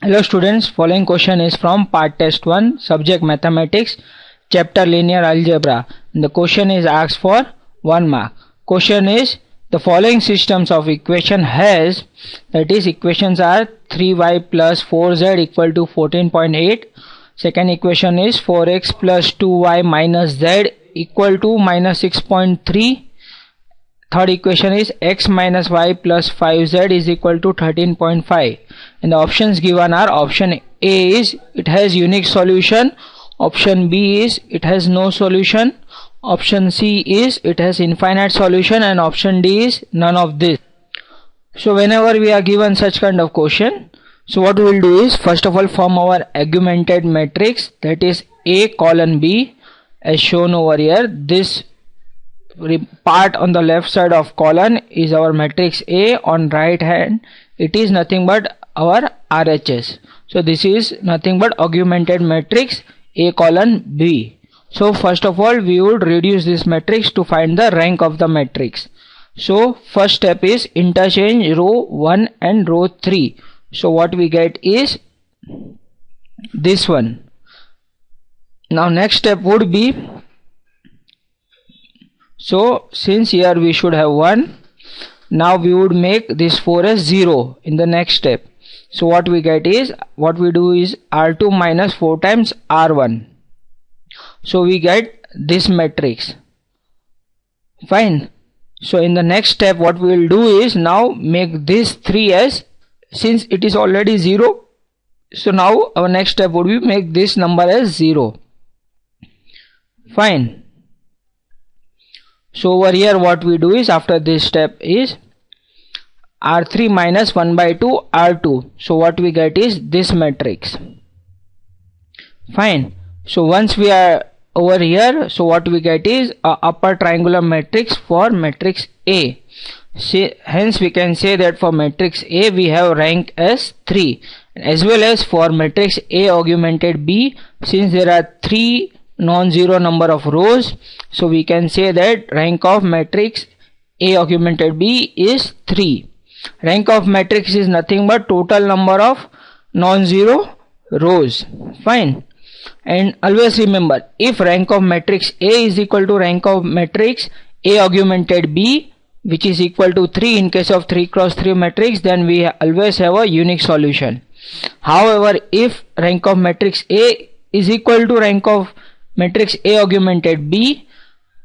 Hello students, following question is from part test 1, subject mathematics, chapter linear algebra. And the question is asked for 1 mark. Question is the following systems of equation has, that is equations are 3y plus 4z equal to 14.8. Second equation is 4x plus 2y minus z equal to minus 6.3. Third equation is x minus y plus 5z is equal to 13.5. And the options given are option A is it has unique solution, option B is it has no solution, option C is it has infinite solution, and option D is none of this. So whenever we are given such kind of question, so what we will do is first of all form our augmented matrix, that is A colon B as shown over here. This part on the left side of column is our matrix A, on right hand it is nothing but our RHS. So this is nothing but augmented matrix A colon B. So first of all we would reduce this matrix to find the rank of the matrix. So first step is interchange row 1 and row 3. So what we get is this one. Now next step would be, so since here we should have 1, now we would make this 4 as 0 in the next step. So what we get is, what we do is R2 minus 4 times R1. So we get this matrix. Fine. So in the next step what we will do is now make this 3 as, since it is already 0, so now our next step would be make this number as 0. Fine. So over here what we do is after this step is R3 minus 1 by 2 R2. So what we get is this matrix. Fine. So once we are over here, so what we get is a upper triangular matrix for matrix A. Hence we can say that for matrix A we have rank as 3, as well as for matrix A augmented B, since there are 3 non-zero number of rows, so we can say that rank of matrix A augmented B is 3. Rank of matrix is nothing but total number of non-zero rows. Fine. And always remember, if rank of matrix A is equal to rank of matrix A augmented B, which is equal to 3 in case of 3 cross 3 matrix, then we always have a unique solution. However, if rank of matrix A is equal to rank of matrix A augmented B,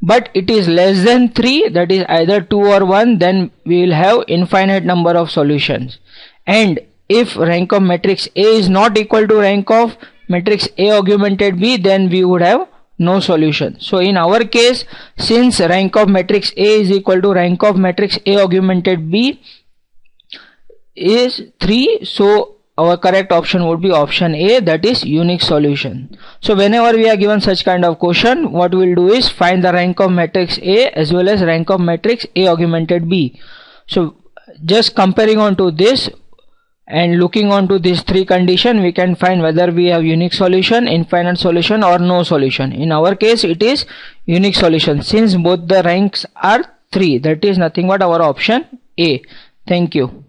but it is less than 3, that is either 2 or 1, then we will have infinite number of solutions. And if rank of matrix A is not equal to rank of matrix A augmented B, then we would have no solution. So in our case, since rank of matrix A is equal to rank of matrix A augmented B is 3, so our correct option would be option A, that is unique solution. So whenever we are given such kind of question, what we will do is find the rank of matrix A as well as rank of matrix A augmented B. So just comparing on to this and looking on to these 3 conditions, we can find whether we have unique solution, infinite solution, or no solution. In our case it is unique solution, since both the ranks are 3, that is nothing but our option A. Thank you.